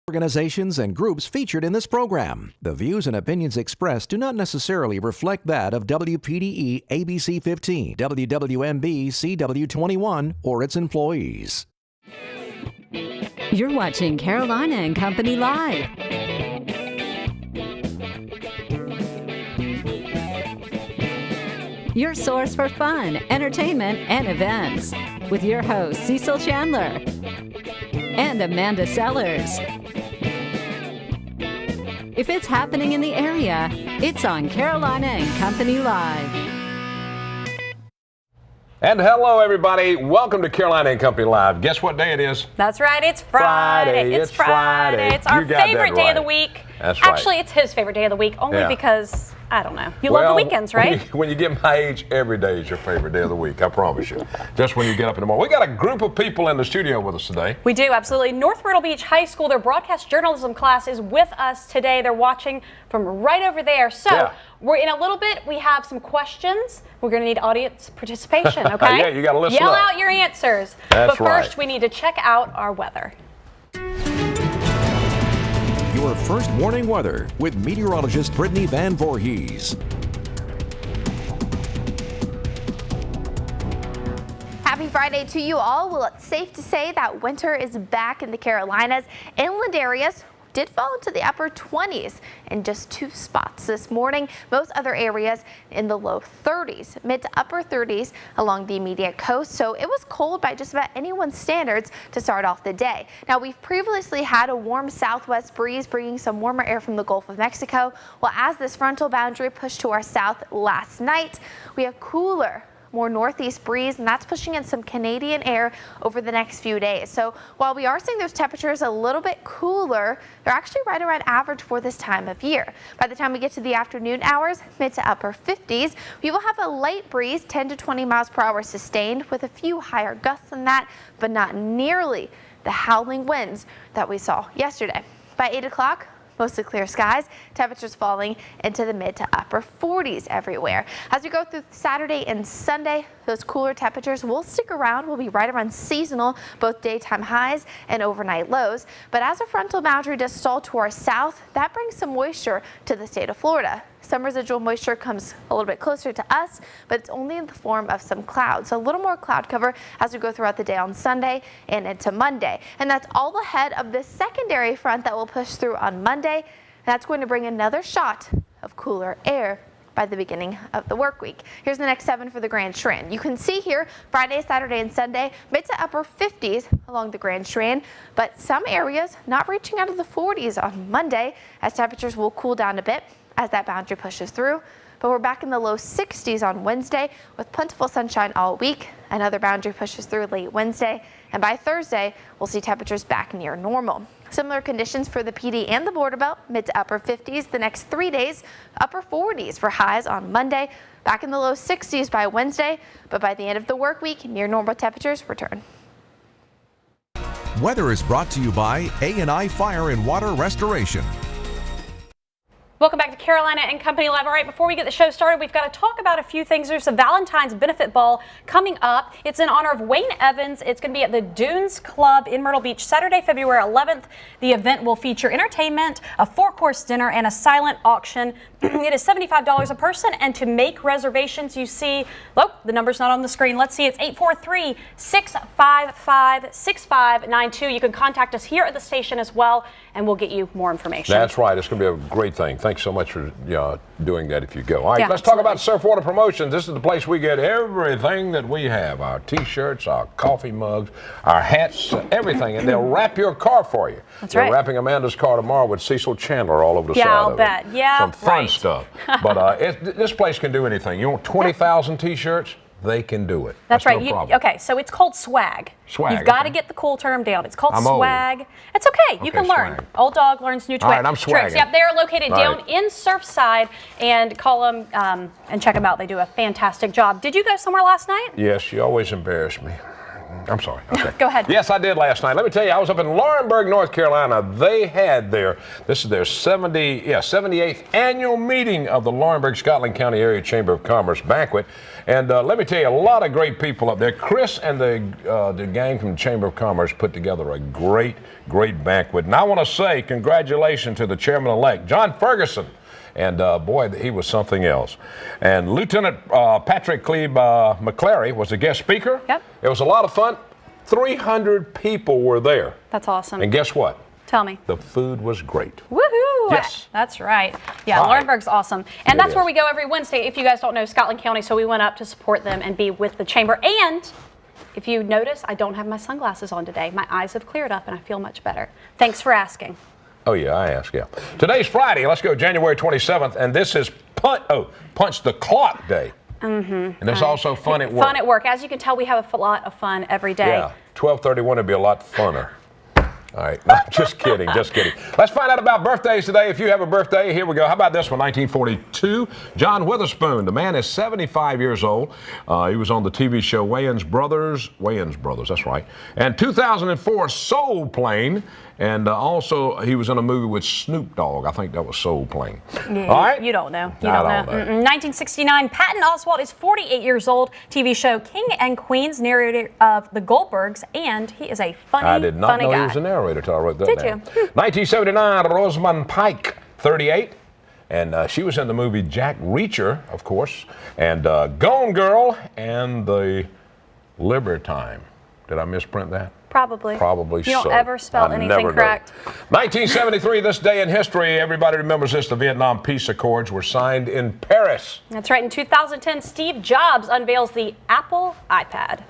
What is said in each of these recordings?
Organizations and groups featured in this program. The views and opinions expressed do not necessarily reflect that of WPDE ABC 15, WWMB CW21, or its employees. You're watching Carolina and Company Live. Your source for fun, entertainment, and events. With your hosts, Cecil Chandler and Amanda Sellers. If it's happening in the area, it's on Carolina and Company Live. And hello, everybody. Welcome to Carolina and Company Live. Guess what day it is? That's right. It's Friday. It's Friday. It's our favorite day of the week. That's right. Actually, it's his favorite day of the week, only because, I don't know. You love the weekends, right? When you get my age, every day is your favorite day of the week, I promise you. Just when you get up in the morning. We got a group of people in the studio with us today. We do, absolutely. North Myrtle Beach High School, their broadcast journalism class is with us today. They're watching from right over there. So we're in a little bit, we have some questions. We're going to need audience participation, okay? Yeah, you got to listen Yell up. out your answers. That's but first, we need to check out our weather. Your first morning weather with meteorologist Brittany Van Voorhees. Happy Friday to you all. Well, it's safe to say that winter is back in the Carolinas. Inland areas did fall into the upper 20s in just 2 spots this morning. Most other areas in the low 30s, mid to upper 30s along the immediate coast. So it was cold by just about anyone's standards to start off the day. Now, we've previously had a warm southwest breeze bringing some warmer air from the Gulf of Mexico. Well, as this frontal boundary pushed to our south last night, we have cooler, more northeast breeze, and that's pushing in some Canadian air over the next few days. So while we are seeing those temperatures a little bit cooler, they're actually right around average for this time of year. By the time we get to the afternoon hours, mid to upper 50s, we will have a light breeze, 10 to 20 miles per hour sustained, with a few higher gusts than that, but not nearly the howling winds that we saw yesterday. By 8 o'clock, mostly clear skies, temperatures falling into the mid to upper 40s everywhere. As we go through Saturday and Sunday, those cooler temperatures will stick around. We'll be right around seasonal, both daytime highs and overnight lows. But as a frontal boundary does stall to our south, that brings some moisture to the state of Florida. Some residual moisture comes a little bit closer to us, but it's only in the form of some clouds. So a little more cloud cover as we go throughout the day on Sunday and into Monday. And that's all ahead of this secondary front that will push through on Monday. That's going to bring another shot of cooler air by the beginning of the work week. Here's the next 7 for the Grand Strand. You can see here Friday, Saturday, and Sunday, mid to upper 50s along the Grand Strand, but some areas not reaching out of the 40s on Monday as temperatures will cool down a bit as that boundary pushes through. But we're back in the low 60s on Wednesday with plentiful sunshine all week. Another boundary pushes through late Wednesday, and by Thursday, we'll see temperatures back near normal. Similar conditions for the PD and the border belt, mid to upper 50s the next 3 days, upper 40s for highs on Monday, back in the low 60s by Wednesday, but by the end of the work week, near normal temperatures return. Weather is brought to you by A&I Fire and Water Restoration. Welcome back to Carolina and Company Live. All right, before we get the show started, we've got to talk about a few things. There's a Valentine's Benefit Ball coming up. It's in honor of Wayne Evans. It's going to be at the Dunes Club in Myrtle Beach, Saturday, February 11th. The event will feature entertainment, a 4-course dinner, and a silent auction. It is $75 a person, and to make reservations, you see, look, the number's not on the screen. Let's see, it's 843-655-6592. You can contact us here at the station as well, and we'll get you more information. That's right. It's going to be a great thing. Thanks so much for doing that if you go. All right, let's absolutely talk about Surfwater Promotions. This is the place we get everything that we have. Our T-shirts, our coffee mugs, our hats, everything. And they'll wrap your car for you. That's They're right. wrapping Amanda's car tomorrow with Cecil Chandler all over the side I'll of bet. it. Yeah, some fun right. stuff. But this place can do anything. You want 20,000 T-shirts? They can do it. That's right. No problem. Okay, so it's called swag. Swag, You've got to okay. get the cool term down. It's called I'm swag. old. It's okay. You Okay, can learn. swag. Old dog learns new All right, I'm tricks. swagging. Yep, they're located All down right. in Surfside, and call them and check them out. They do a fantastic job. Did you go somewhere last night? Yes, you always embarrass me. I'm sorry. Okay. Go ahead. Yes, I did last night. Let me tell you, I was up in Laurinburg, North Carolina. They had this is their 78th annual meeting of the Laurinburg, Scotland County Area Chamber of Commerce banquet. And let me tell you, a lot of great people up there. Chris and the gang from the Chamber of Commerce put together a great banquet. And I want to say congratulations to the chairman-elect, John Ferguson. And boy, he was something else. And Lieutenant Patrick Cleve McClary was the guest speaker. Yep. It was a lot of fun. 300 people were there. That's awesome. And guess what? Tell me. The food was great. Woohoo! Yes. That's right. Yeah, Right. Laurinburg's awesome. And It that's where is. we go every Wednesday. If you guys don't know, Scotland County, so we went up to support them and be with the chamber. And if you notice, I don't have my sunglasses on today. My eyes have cleared up and I feel much better. Thanks for asking. Oh, yeah, I asked, yeah. Today's Friday. Let's go January 27th. And this is Punch the Clock Day. Mm-hmm. And it's also fun at work. Fun at work. As you can tell, we have a lot of fun every day. Yeah, 12/31 would be a lot funner. All right, no, just kidding, just kidding. Let's find out about birthdays today. If you have a birthday, here we go. How about this one, 1942? John Witherspoon. The man is 75 years old. He was on the TV show Wayans Brothers, that's right. And 2004, Soul Plane. And also, he was in a movie with Snoop Dogg. I think that was Soul Plane. Yeah, All right? You don't know. You I don't know. don't know. 1969, Patton Oswalt is 48 years old. TV show King and Queens, narrator of The Goldbergs, and he is a funny, I did not funny know guy. he was a narrator until I wrote that Did down. you? 1979, Rosamund Pike, 38. And she was in the movie Jack Reacher, of course. And Gone Girl and The Libertine. Did I misprint that? Probably. Probably so. You don't ever spell I anything never know. correct. 1973, this day in history, everybody remembers this. The Vietnam Peace Accords were signed in Paris. That's right. In 2010, Steve Jobs unveils the Apple iPad.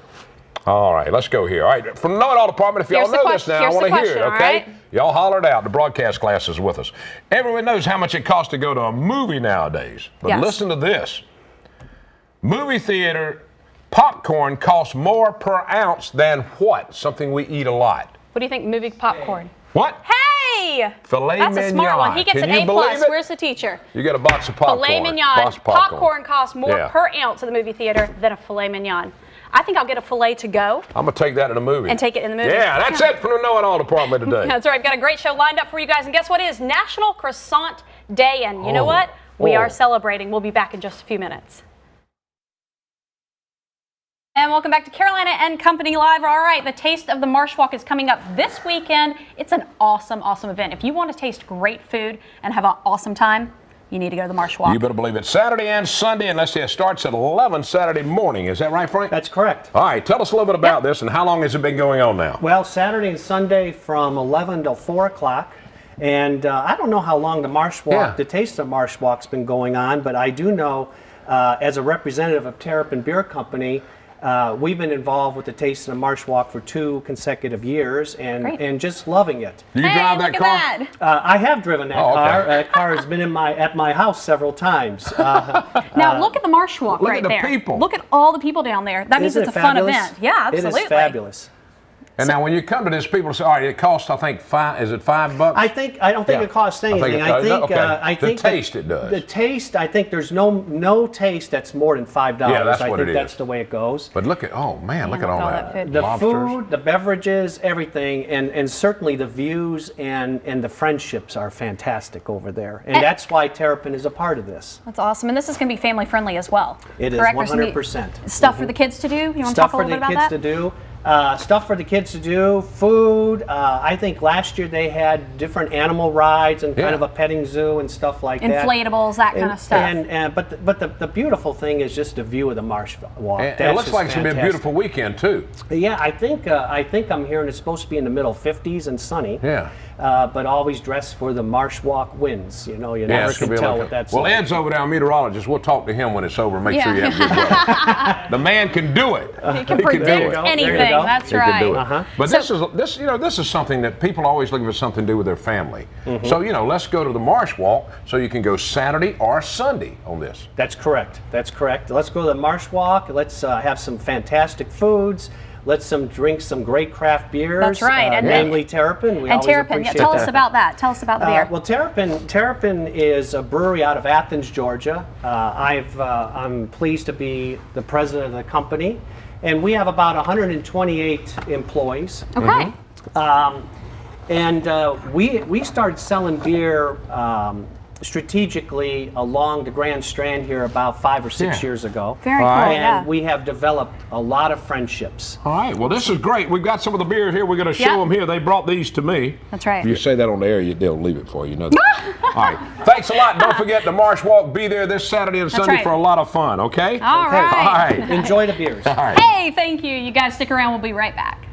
All right, let's go here. All right, from the Know It All Department, if y'all Here's the know this question. now, I Here's want the to hear it, question, all okay? right? Y'all hollered out. The broadcast class is with us. Everyone knows how much it costs to go to a movie nowadays. But Yes. listen to this. Movie theater popcorn costs more per ounce than what? Something we eat a lot. What do you think, movie popcorn? What? Hey! Filet That's mignon. a smart one. He gets Can an you A+. believe it? Where's the teacher? You get a box of popcorn. Filet mignon. Box of Popcorn costs more Yeah. per ounce at the movie theater than a filet mignon. I think I'll get a filet to go. I'm going to take that in a movie. And take it in the movie. Yeah, that's it from the Know It All Department today. That's right. We've got a great show lined up for you guys. And guess what? It is National Croissant Day. And you know what? We are celebrating. We'll be back in just a few minutes. And welcome back to Carolina and Company Live. All right, the Taste of the Marsh Walk is coming up this weekend. It's an awesome, awesome event. If you want to taste great food and have an awesome time, you need to go to the Marsh Walk. You better believe it. Saturday and Sunday, and let's see, it starts at 11 Saturday morning. Is that right, Frank? That's correct. All right, tell us a little bit about this and how long has it been going on now? Well, Saturday and Sunday from 11 till 4 o'clock. And I don't know how long the Marsh Walk, the Taste of Marsh Walk's been going on, but I do know as a representative of Terrapin Beer Company, we've been involved with the Taste of the Marsh Walk for 2 consecutive years and just loving it. Do you drive that look car? at that. I have driven that car. That car has been at my house several times. Now look at the Marsh Walk look right at the there. people. Look at all the people down there. That means Isn't it's a it fun fabulous? event. Yeah, absolutely. It is fabulous. And now when you come to this, people say, all right, it costs, I think, is it $5? I don't think it costs anything. I think the taste it does. The taste, I think there's no taste that's more than $5. Yeah, that's what I think it that's is. the way it goes. But look at, oh man, look at all that. food. The Lobsters. food, the beverages, everything, and certainly the views and the friendships are fantastic over there. And that's why Terrapin is a part of this. That's awesome. And this is going to be family friendly as well. It is correct? There's gonna be 100%. Stuff for the kids to do? You want to talk Stuff a for little the bit about kids that? to do. Stuff for the kids to do, food. I think last year they had different animal rides and kind of a petting zoo and stuff like that. Inflatables, that kind of stuff. But the beautiful thing is just the view of the Marsh Walk. And it That's looks just like it's going to be a fantastic. beautiful weekend, too. Yeah, I think I'm hearing it's supposed to be in the middle 50s and sunny. Yeah. But always dressed for the Marsh Walk winds. You know, you never it's gonna can be tell like what that's well, like. Ed's over there, our meteorologist. We'll talk to him when it's over and make sure you have good weather. The man can do it. You can He predict do it. anything. There you go. That's He can right. do it. But this is something that people are always looking for something to do with their family. So let's go to the Marsh Walk so you can go Saturday or Sunday on this. That's correct. That's correct. Let's go to the Marsh Walk. Let's have some fantastic foods. Let's drink some great craft beers. That's right. And namely Terrapin. We And always Terrapin, appreciate tell that. us about that. Tell us about the beer. Well, Terrapin is a brewery out of Athens, Georgia. I'm pleased to be the president of the company, and we have about 128 employees. Okay. We started selling beer strategically along the Grand Strand here about 5 or 6 years ago. Very cool, And yeah. we have developed a lot of friendships. All right, well, this is great. We've got some of the beers here. We're going to show Yep. them here. They brought these to me. That's right. If you say that on the air, they'll leave it for you. Know that. All right. Thanks a lot. Don't forget the Marsh Walk. Be there this Saturday and Sunday right. for a lot of fun, okay? All Okay. right. All right. Enjoy the beers. All right. Hey, thank you. You guys stick around. We'll be right back.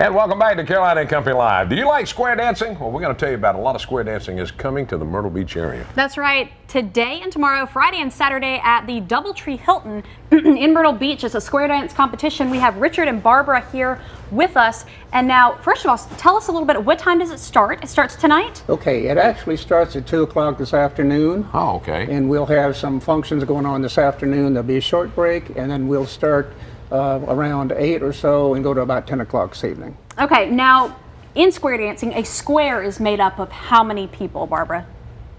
And welcome back to Carolina and Company Live. Do you like square dancing? Well, we're going to tell you about a lot of square dancing is coming to the Myrtle Beach area. That's right. Today and tomorrow, Friday and Saturday at the Doubletree Hilton in Myrtle Beach. It's a square dance competition. We have Richard and Barbara here with us. And now, first of all, tell us a little bit. What time does it start? It starts tonight? Okay, it actually starts at 2 o'clock this afternoon. Oh, okay. And we'll have some functions going on this afternoon. There'll be a short break, and then we'll start around 8 or so and go to about 10 o'clock this evening. Okay, now in square dancing, a square is made up of how many people, Barbara?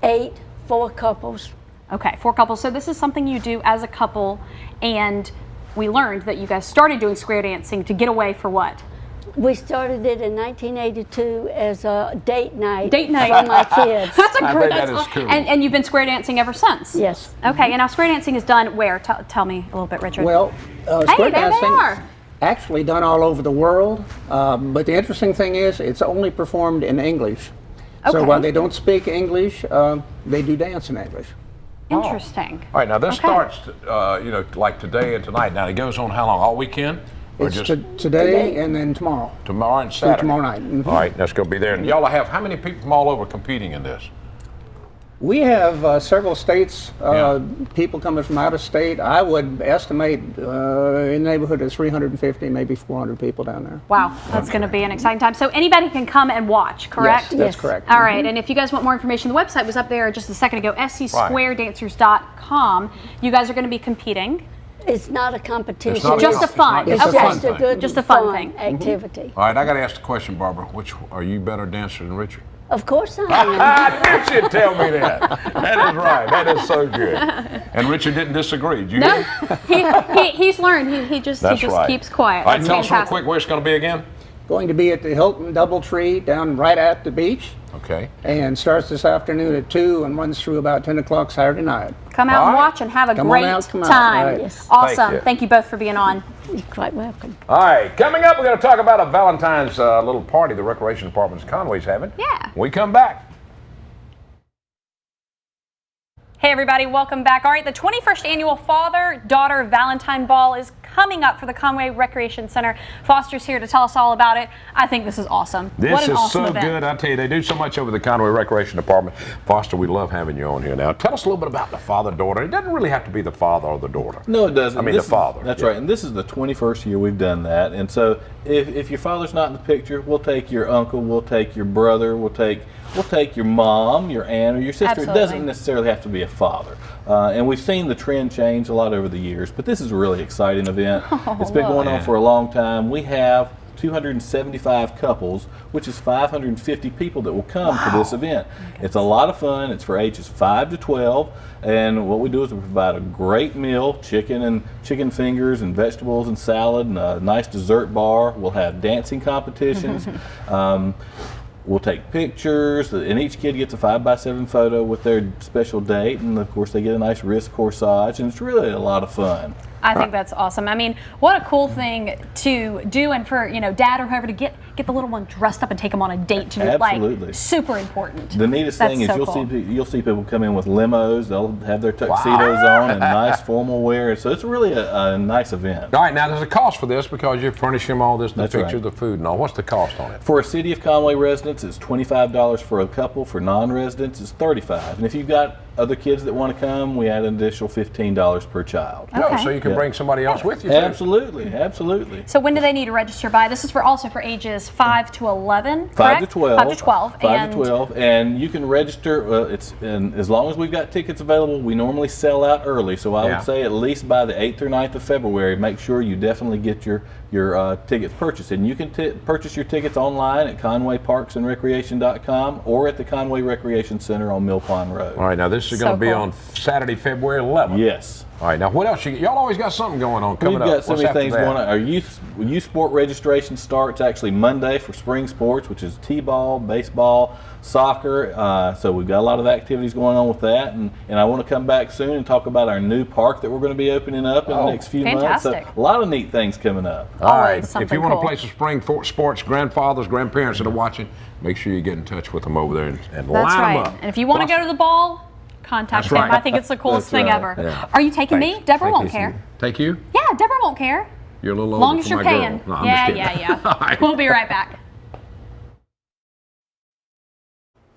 8, 4 couples. Okay, 4 couples. So this is something you do as a couple, and we learned that you guys started doing square dancing to get away for what? We started it in 1982 as a date night. Date night. For my kids. That's a I great. think that That's is cool. And you've been square dancing ever since. Yes. Okay, and now square dancing is done where? Tell me a little bit, Richard. Well, Hey, square there they dancing are. actually done all over the world, but the interesting thing is it's only performed in English. So Okay. while they don't speak English, they do dance in English. Interesting. All right, now this Okay. starts, like today and tonight. Now, it goes on how long? All weekend? Or It's just today and then tomorrow. tomorrow and Saturday? tomorrow night. Mhm. All right, that's going to be there. And y'all have how many people from all over competing in this? We have several states, Yeah. people coming from out of state. I would estimate in the neighborhood of 350, maybe 400 people down there. Wow, that's going to be an exciting time. So anybody can come and watch, correct? Yes, that's correct. All right, and if you guys want more information, the website was up there just a second ago, scsquaredancers.com. You guys are going to be competing. It's not a competition. It's not a Just a fun. It's Okay. Just a good Just a fun thing. activity. All right, I got to ask the question, Barbara. Which are you better dancer than Richard? Of course I am. I knew she'd tell me that. That is right. That is so good. And Richard didn't disagree. Did you? No, he's learned. He just That's right. keeps quiet. All right, That's tell us real fantastic. quick where it's going to be again. Going to be at the Hilton Doubletree down right at the beach, Okay. and starts this afternoon at 2 and runs through about 10 o'clock Saturday night. Come out All and right. watch and have a Come on great out, come out. time. All right. Yes. Awesome. you. Thank you both for being on. You're quite welcome. All right, coming up, we're going to talk about a Valentine's little party the Recreation Department of Conway's having. Yeah. When we come back. Hey everybody, welcome back. All right, the 21st annual Father-Daughter Valentine Ball is coming up for the Conway Recreation Center. Foster's here to tell us all about it. I think this is awesome. This what an is awesome so event. good. I tell you, they do so much over the Conway Recreation Department. Foster, we love having you on here now. Tell us a little bit about the father-daughter. It doesn't really have to be the father or the daughter. No, it doesn't. I mean, This the is- father. That's Yeah. right. And this is the 21st year we've done that. And so if your father's not in the picture, we'll take your uncle, we'll take your brother, we'll take your mom, your aunt, or your sister. Absolutely. It doesn't necessarily have to be a father. And we've seen the trend change a lot over the years, but this is a really exciting event. It's been going on for a long time. We have 275 couples, which is 550 people that will come to this event. It's a lot of fun. It's for ages 5 to 12. And what we do is we provide a great meal, chicken fingers and vegetables and salad and a nice dessert bar. We'll have dancing competitions. We'll take pictures, and each kid gets a 5x7 photo with their special date, and of course they get a nice wrist corsage, and it's really a lot of fun. I think that's awesome. I mean, what a cool thing to do, and for dad or whoever to get the little one dressed up and take them on a date to do. Absolutely. Like super important. The neatest That's thing is so you'll cool. see people come in with limos. They'll have their tuxedos on and nice formal wear. So it's really a nice event. All right, now there's a cost for this because you're furnishing them all this, the That's picture, right. the food and all. What's the cost on it? For a City of Conway residents, it's $25 for a couple. For non-residents, it's $35. And if you've got other kids that want to come, we add an additional $15 per child. Oh, so you can Yeah. bring somebody else with you, too. Absolutely, absolutely. So when do they need to register by? This is also for ages 5 to 11, 5 correct? to 12. 5 to 12. 5 and to 12. And you can register, and as long as we've got tickets available, we normally sell out early. So I Yeah. would say at least by the 8th or 9th of February, make sure you definitely get your tickets purchased. And you can purchase your tickets online at ConwayParksandRecreation.com or at the Conway Recreation Center on Mill Pond Road. All right, now this this is going to be on Saturday, February 11th. Yes. All right, now what else? Y'all always got something going on coming up. We've got so What's many after things that? going on. Our youth sport registration starts actually Monday for spring sports, which is t-ball, baseball, soccer. So we've got a lot of activities going on with that. And I want to come back soon and talk about our new park that we're going to be opening up in the next few months. So a lot of neat things coming up. All right, if you want to play some spring sports, grandfathers, grandparents that are watching, make sure you get in touch with them over there and line them up. And if you want to go to the ball, contact him. I think it's the coolest thing ever. Yeah. Are you taking me? Deborah won't care. Take you? Yeah, Deborah won't care. You're a little older Long as for you're my paying. girl. No, I'm just kidding. Yeah. All right. We'll be right back.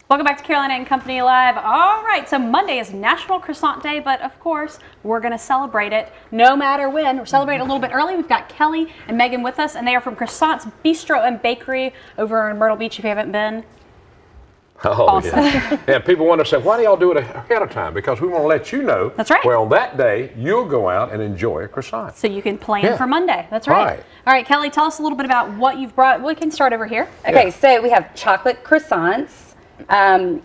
Welcome back to Carolina and Company Live. All right, so Monday is National Croissant Day, but of course, we're going to celebrate it no matter when. We're celebrating a little bit early. We've got Kelly and Megan with us, and they are from Croissant's Bistro and Bakery over in Myrtle Beach if you haven't been. Oh, Awesome. yeah. And people wonder, say, why do y'all do it ahead of time? Because we want to let you know. That's right. Where on that day, you'll go out and enjoy a croissant. So you can plan for Monday. That's right. Right. All right, Kelly, tell us a little bit about what you've brought. We can start over here. Okay, so we have chocolate croissants.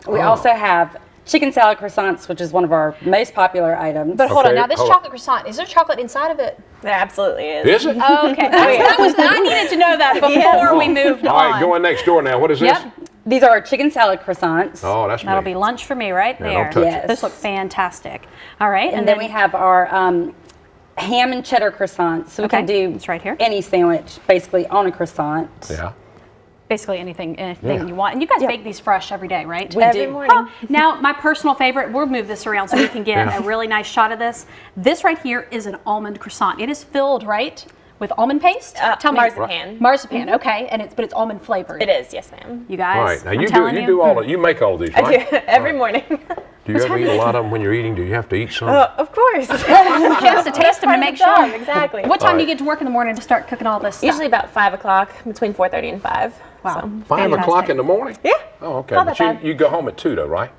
We also have chicken salad croissants, which is one of our most popular items. But hold on, now this chocolate croissant, is there chocolate inside of it? There absolutely is. Is it? Oh, okay. I needed to know that before we moved on. All right, going next door now. What is this? Yep. These are our chicken salad croissants. Oh, that's That'll me. be lunch for me right there. don't touch Yes. This looks fantastic. All right. And then we have our ham and cheddar croissants. So we can do it's right here. any sandwich basically on a croissant. Yeah. Basically anything you want. And you guys bake these fresh every day, right? We Every do. morning. Now, my personal favorite, we'll move this around so we can get a really nice shot of this. This right here is an almond croissant. It is filled, right, with almond paste? Tell me. Marzipan. Marzipan, okay. And it's all flavored. It is, yes, ma'am. You guys, All right. Now I'm you telling do all you make all of these, right? I do every morning. Do you ever eat a lot of them when you're eating? Do you have to eat some? Of course. She has to taste them to make sure. Exactly. What time do you get to work in the morning to start cooking all this stuff? Usually about 5 o'clock, between 4:30 and 5. Wow. So, 5 o'clock in the morning? yeah. Oh, okay. Not But that you go home at 2 though, right?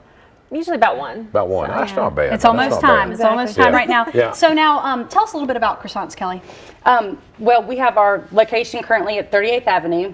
Usually about 1. About 1. That's not bad. It's That's almost not time. bad. It's almost time Yeah. right now. Yeah. So now, tell us a little bit about croissants, Kelly. Well, we have our location currently at 38th Avenue.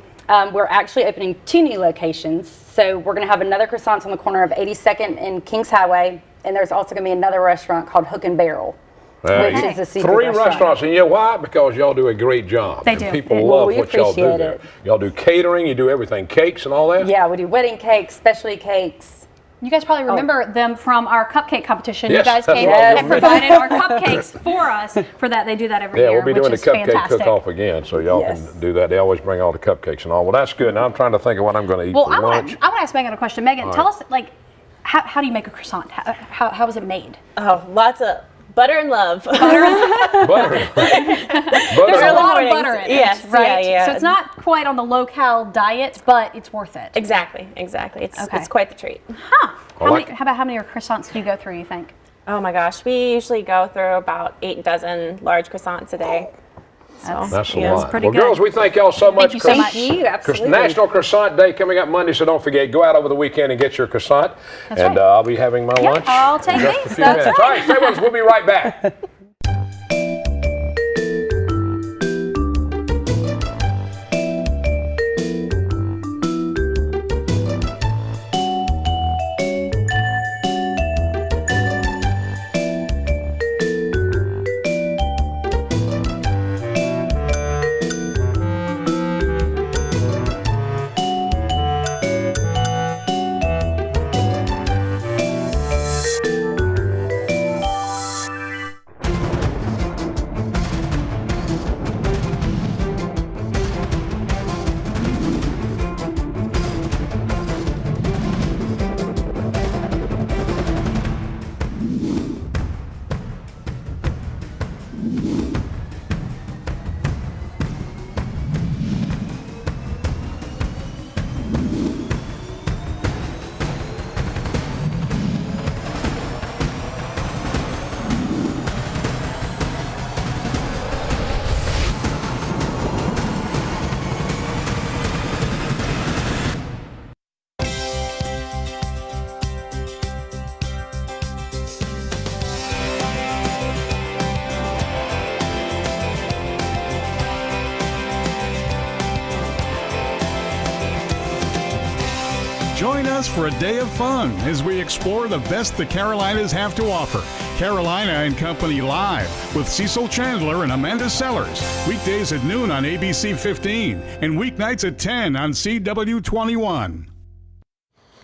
We're actually opening 2 new locations. So we're going to have another croissants on the corner of 82nd and Kings Highway. And there's also going to be another restaurant called Hook and Barrel. Which is a seafood 3 restaurant. restaurants, and you know why? Because y'all do a great job. They and do. people Well, love we what y'all do appreciate there. it. Y'all do catering, you do everything, cakes and all that? Yeah, we do wedding cakes, specialty cakes. You guys probably remember them from our cupcake competition. Yes, You guys that's came what I was and provided our cupcakes for us for that. They do that every Yeah, year, we'll be which doing the is cupcake fantastic. cook-off again, so y'all Yes. can do that. They always bring all the cupcakes and all. Well, that's good. Now I'm trying to think of what I'm going to eat Well, for I lunch. want to ask Megan a question. Megan, tell us, how do you make a croissant? How is it made? Oh, lots of butter and love. Butter. There's a lot of butter in it, Yes, right? yeah. So it's not quite on the low-cal diet, but it's worth it. Exactly. It's quite the treat. Huh. I like it. How many croissants do you go through, you think? Oh my gosh, we usually go through about 8 dozen large croissants a day. So, That's a yeah. lot. pretty Well, good. girls, we thank y'all so much. you so much. Thank you, absolutely. National Croissant Day coming up Monday, so don't forget, go out over the weekend and get your croissant. That's and right. I'll be having my lunch. I'll take in just these. a few That's minutes. All right, stay with us. We'll be right back. Join us for a day of fun as we explore the best the Carolinas have to offer. Carolina and Company Live with Cecil Chandler and Amanda Sellers. Weekdays at noon on ABC 15 and weeknights at 10 on CW21.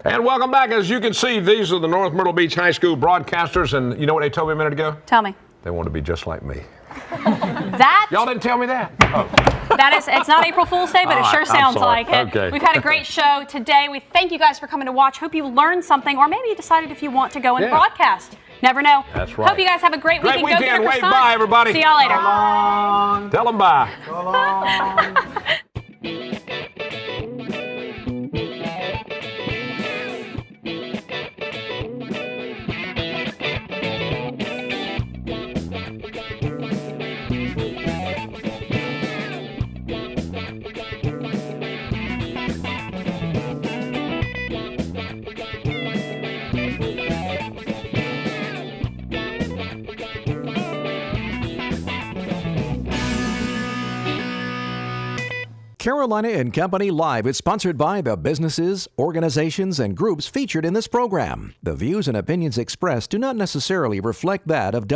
And welcome back. As you can see, these are the North Myrtle Beach High School broadcasters, and you know what they told me a minute ago? Tell me. They want to be just like me. That Y'all didn't tell me that. Oh. That is, it's not April Fool's Day, but it sure sounds like it. Okay. We've had a great show today. We thank you guys for coming to watch. Hope you learned something, or maybe you decided if you want to go and broadcast. Never know. That's right. Hope you guys have a great weekend. Great weekend. Go get Wait, your bye, everybody. See y'all later. So long. Tell them bye. So long. Carolina and Company Live is sponsored by the businesses, organizations, and groups featured in this program. The views and opinions expressed do not necessarily reflect that of